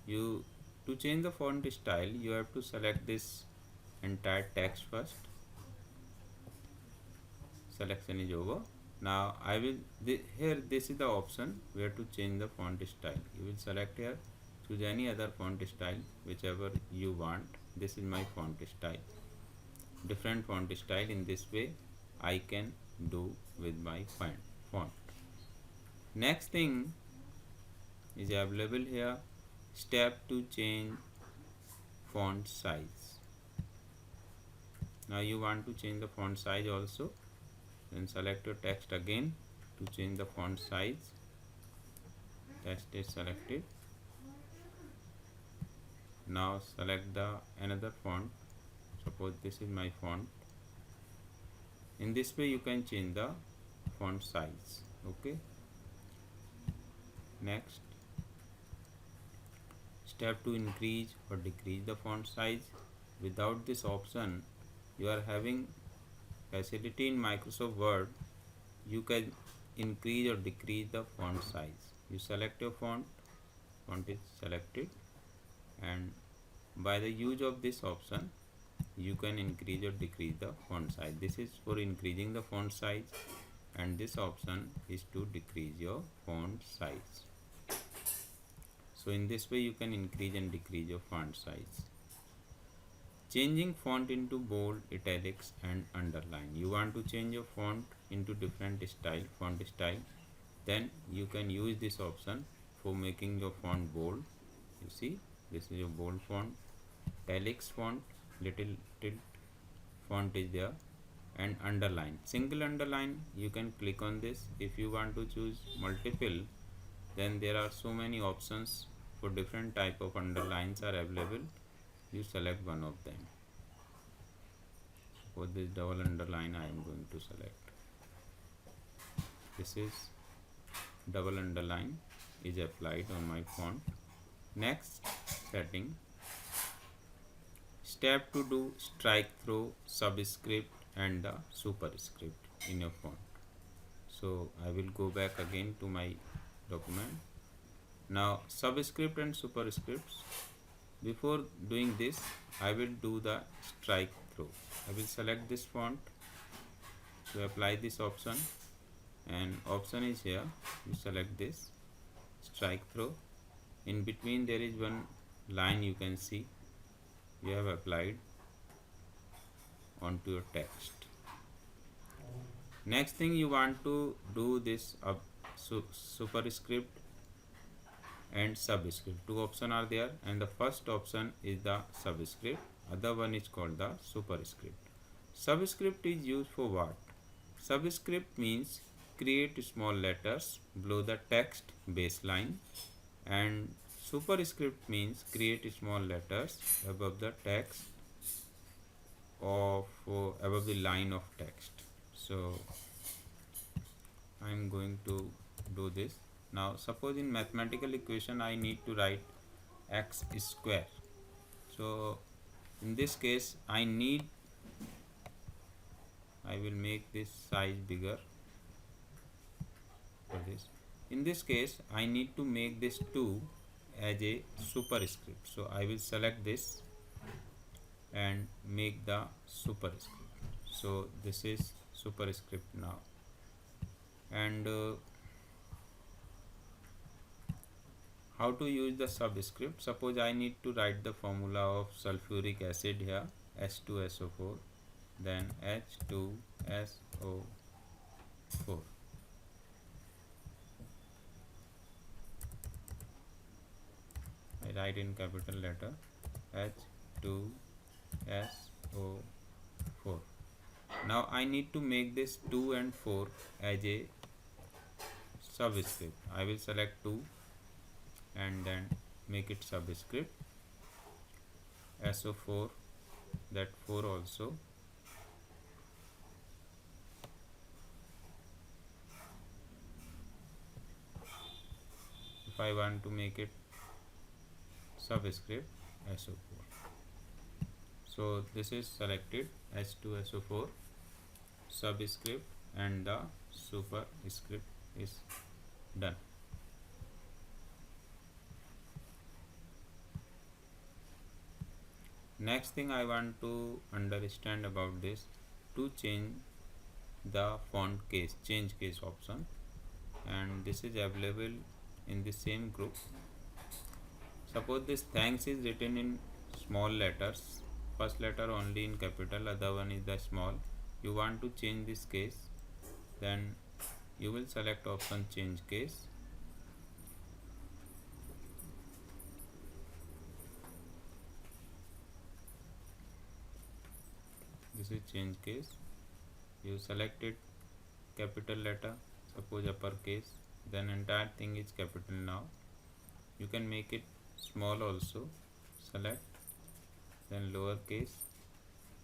you to change the font style, you have to select this entire text first. Selection is over. Now I will here this is the option where to change the font style. You will select here, choose any other font style whichever you want. This is my font style. Different font style, in this way I can do with my font. Next thing is available here, step to change font size. Now you want to change the font size also, then select your text again to change the font size. Text is selected. Now select the another font. Suppose this is my font. In this way you can change the font size. Okay. Next, step to increase or decrease the font size. Without this option, you are having facility in Microsoft Word. You can increase or decrease the font size. You select your font is selected, and by the use of this option you can increase or decrease the font size. This is for increasing the font size, and this option is to decrease your font size. So in this way you can increase and decrease your font size. Changing font into bold, italics and underline. You want to change your font into different font style, then you can use this option for making your font bold. You see, this is your bold font, italics font, little tilt font is there, and underline. Single underline, you can click on this. If you want to choose multiple, then there are so many options for different type of underlines are available. You select one of them. For this double underline I am going to select. This is double underline is applied on my font. Next setting, step to do strike through subscript and the superscript in your font. So I will go back again to my document. Now subscript and superscripts, before doing this I will do the strike through. I will select this font to apply this option, and option is here. You select this strike through. In between there is one line, you can see you have applied onto your text. Next thing, you want to do this superscript and subscript. Two options are there, and the first option is the subscript, other one is called the superscript. Subscript is used for what? Subscript means create small letters below the text baseline, and superscript means create small letters above the text of above the line of text. So I am going to do this. Now suppose in mathematical equation I need to write x square. So in this case I will make this size bigger for this. In this case I need to make this 2 as a superscript. So I will select this and make the superscript. So this is superscript now. And how to use the subscript? Suppose I need to write the formula of sulfuric acid here, H2SO4, then H2SO4. I write in capital letter H2SO4. Now I need to make this 2 and 4 as a subscript. I will select 2 and then make it subscript. SO4, that 4 also. If I want to make it subscript, SO4. So this is selected, H2SO4, subscript, and the superscript is done. next thing I want to understand about this, to change the font case, change case option, and this is available in the same group. Suppose this thanks is written in small letters, first letter only in capital, other one is the small. You want to change this case, then you will select option change case. This is change case. You select it capital letter, suppose uppercase, then entire thing is capital. Now you can make it small also, select, then lowercase,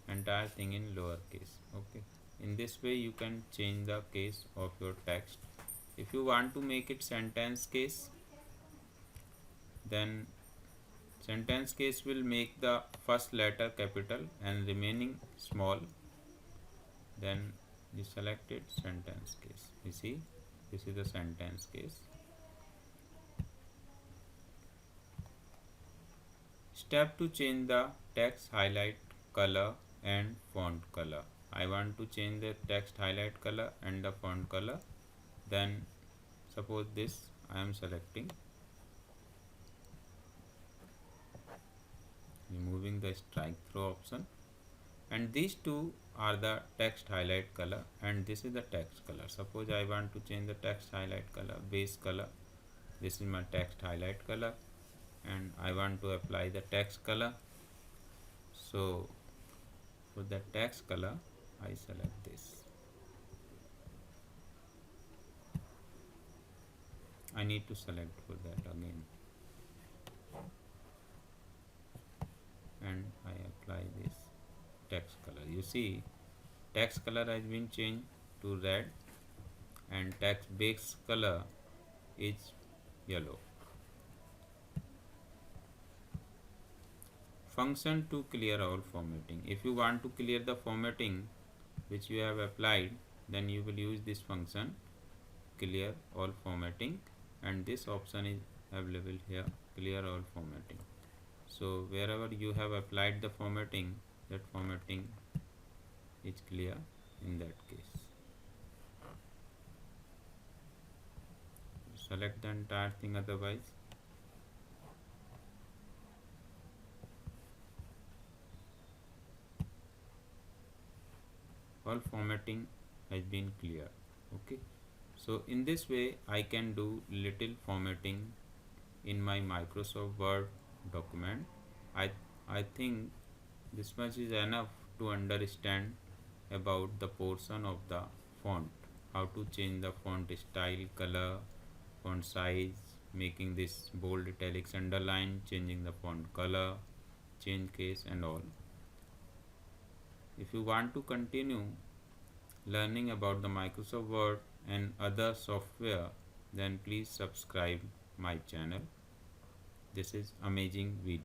entire thing in lowercase. Okay, in this way you can change the case of your text. If you want to make it sentence case, then sentence case will make the first letter capital and remaining small, then you select it sentence case. You see, this is the sentence case. Step to change the text highlight color and font color. I want to change the text highlight color and the font color. Then suppose this I am selecting, removing the strike through option, and these two are the text highlight color and this is the text color. Suppose I want to change the text highlight color, base color, this is my text highlight color, and I want to apply the text color. So for the text color I select this. I need to select for that again, and I apply this text color. You see, text color has been changed to red and text base color is yellow. Function to clear all formatting. If you want to clear the formatting which you have applied, then you will use this function clear all formatting, and this option is available here, clear all formatting. So wherever you have applied the formatting, that formatting is clear in that case. Select the entire thing, otherwise all formatting has been clear. Okay, so in this way I can do little formatting in my Microsoft Word document. I think this much is enough to understand about the portion of the font, how to change the font style, color, font size, making this bold, italics, underline, changing the font color, change case and all. If you want to continue learning about the Microsoft Word and other software, then please subscribe my channel. This is amazing video.